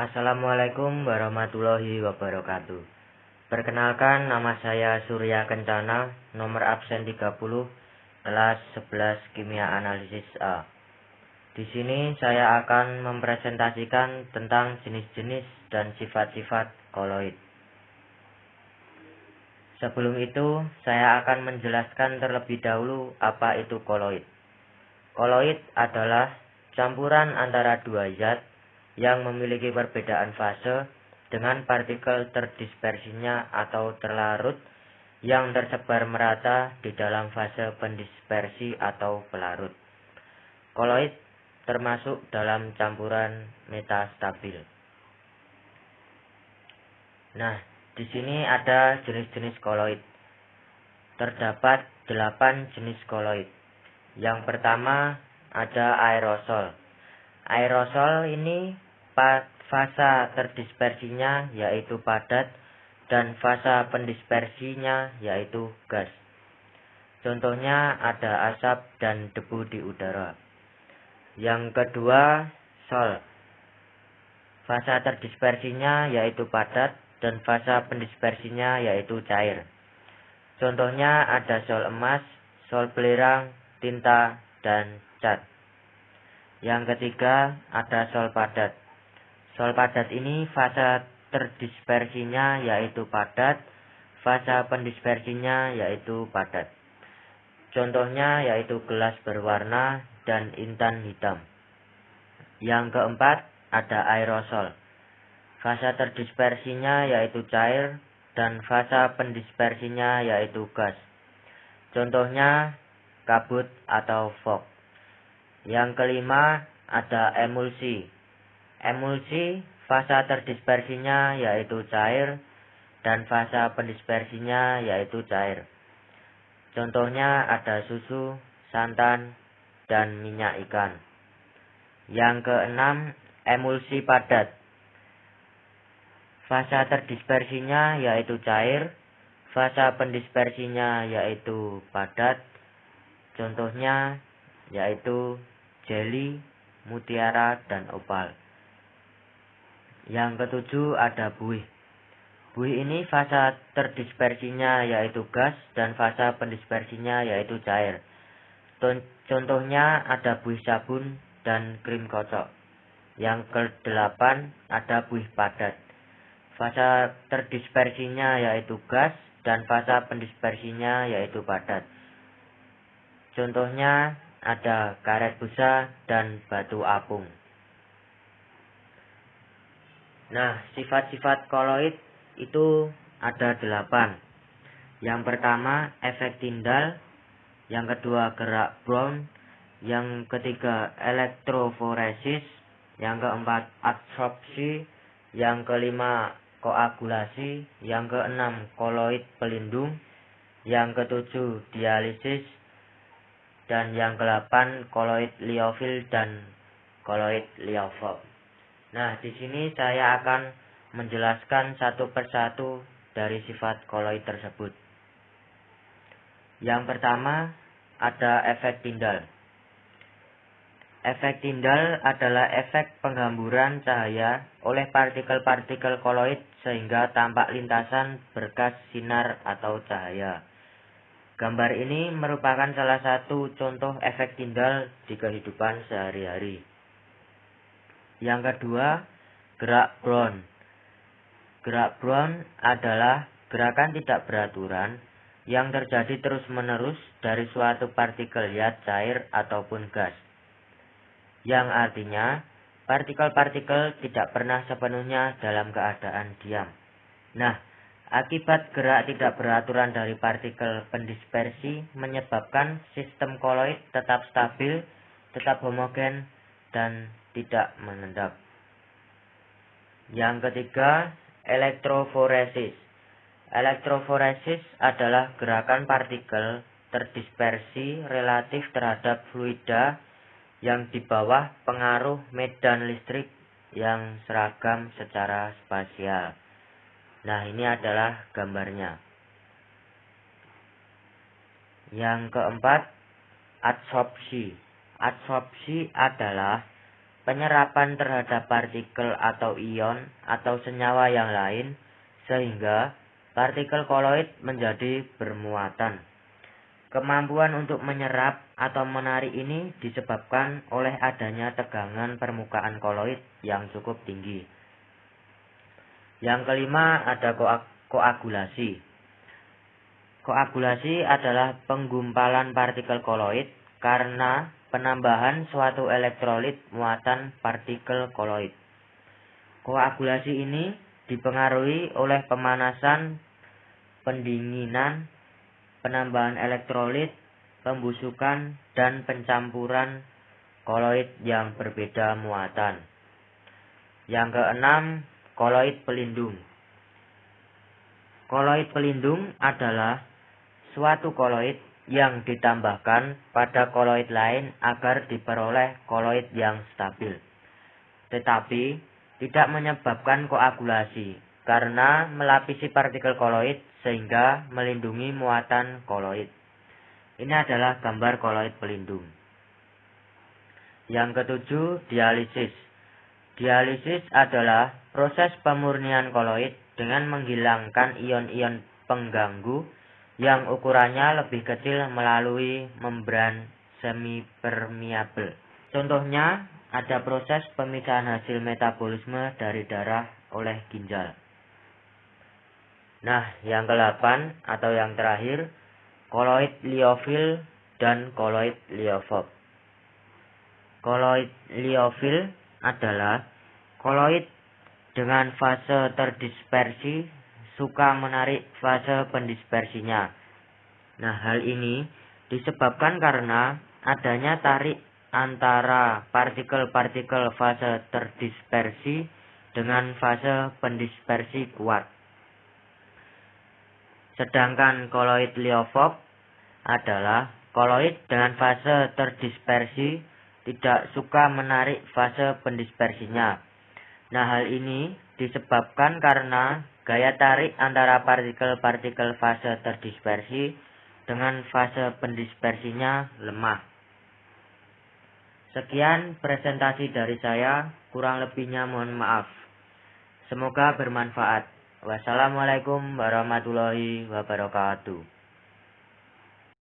Assalamualaikum warahmatullahi wabarakatuh. Perkenalkan, nama saya Surya Kencana, nomor absen 30, kelas 11 Kimia Analisis A. Di sini saya akan mempresentasikan tentang jenis-jenis dan sifat-sifat koloid. Sebelum itu, saya akan menjelaskan terlebih dahulu apa itu koloid. Koloid adalah campuran antara dua zat yang memiliki perbedaan fase dengan partikel terdispersinya atau terlarut yang tersebar merata di dalam fase pendispersi atau pelarut. Koloid termasuk dalam campuran metastabil. Nah, di sini ada jenis-jenis koloid. Terdapat 8 jenis koloid. Yang pertama ada aerosol. Aerosol ini fase terdispersinya yaitu padat dan fase pendispersinya yaitu gas. Contohnya ada asap dan debu di udara. Yang kedua, sol. Fase terdispersinya yaitu padat dan fase pendispersinya yaitu cair. Contohnya ada sol emas, sol belerang, tinta, dan cat. Yang ketiga ada sol padat. Sol padat ini fase terdispersinya yaitu padat, fase pendispersinya yaitu padat. Contohnya yaitu gelas berwarna dan intan hitam. Yang keempat ada aerosol. Fase terdispersinya yaitu cair dan fase pendispersinya yaitu gas. Contohnya kabut atau fog. Yang kelima ada emulsi. Emulsi fase terdispersinya yaitu cair dan fase pendispersinya yaitu cair. Contohnya ada susu, santan, dan minyak ikan. Yang keenam, emulsi padat. Fase terdispersinya yaitu cair, fase pendispersinya yaitu padat. Contohnya yaitu jeli, mutiara, dan opal. Yang ketujuh ada buih. Buih ini fase terdispersinya yaitu gas dan fase pendispersinya yaitu cair. Contohnya ada buih sabun dan krim kocok. Yang kedelapan ada buih padat. Fase terdispersinya yaitu gas dan fase pendispersinya yaitu padat. Contohnya ada karet busa dan batu apung. Nah, sifat-sifat koloid itu ada 8. Yang pertama efek Tyndall, yang kedua gerak Brown, yang ketiga elektroforesis, yang keempat adsorpsi, yang kelima koagulasi, yang keenam koloid pelindung, yang ketujuh dialisis, dan yang ke-8 koloid liofil dan koloid liofob. Nah, di sini saya akan menjelaskan satu persatu dari sifat koloid tersebut. Yang pertama ada efek Tyndall. Efek Tyndall adalah efek penghamburan cahaya oleh partikel-partikel koloid sehingga tampak lintasan berkas sinar atau cahaya. Gambar ini merupakan salah satu contoh efek Tyndall di kehidupan sehari-hari. Yang kedua, gerak Brown. Gerak Brown adalah gerakan tidak beraturan yang terjadi terus-menerus dari suatu partikel zat cair ataupun gas. Yang artinya, partikel-partikel tidak pernah sepenuhnya dalam keadaan diam. Nah, akibat gerak tidak beraturan dari partikel pendispersi menyebabkan sistem koloid tetap stabil, tetap homogen, dan tidak mengendap. Yang ketiga, elektroforesis. Elektroforesis adalah gerakan partikel terdispersi relatif terhadap fluida yang di bawah pengaruh medan listrik yang seragam secara spasial. Nah, ini adalah gambarnya. Yang keempat, adsorpsi. Adsorpsi adalah penyerapan terhadap partikel atau ion atau senyawa yang lain, sehingga partikel koloid menjadi bermuatan. Kemampuan untuk menyerap atau menarik ini disebabkan oleh adanya tegangan permukaan koloid yang cukup tinggi. Yang kelima ada koagulasi. Koagulasi adalah penggumpalan partikel koloid karena penambahan suatu elektrolit muatan partikel koloid. Koagulasi ini dipengaruhi oleh pemanasan, pendinginan, penambahan elektrolit, pembusukan, dan pencampuran koloid yang berbeda muatan. Yang keenam, koloid pelindung. Koloid pelindung adalah suatu koloid yang ditambahkan pada koloid lain agar diperoleh koloid yang stabil, tetapi tidak menyebabkan koagulasi karena melapisi partikel koloid sehingga melindungi muatan koloid. Ini adalah gambar koloid pelindung. Yang ketujuh, dialisis. Dialisis adalah proses pemurnian koloid dengan menghilangkan ion-ion pengganggu yang ukurannya lebih kecil melalui membran semipermeabel. Contohnya, ada proses pemisahan hasil metabolisme dari darah oleh ginjal. Nah, yang ke-8 atau yang terakhir, koloid liofil dan koloid liofob. Koloid liofil adalah koloid dengan fase terdispersi suka menarik fase pendispersinya. Nah, hal ini disebabkan karena adanya tarik antara partikel-partikel fase terdispersi dengan fase pendispersi kuat. Sedangkan koloid liofob adalah koloid dengan fase terdispersi tidak suka menarik fase pendispersinya. Nah, hal ini disebabkan karena gaya tarik antara partikel-partikel fase terdispersi dengan fase pendispersinya lemah. Sekian presentasi dari saya, kurang lebihnya mohon maaf. Semoga bermanfaat. Wassalamualaikum warahmatullahi wabarakatuh.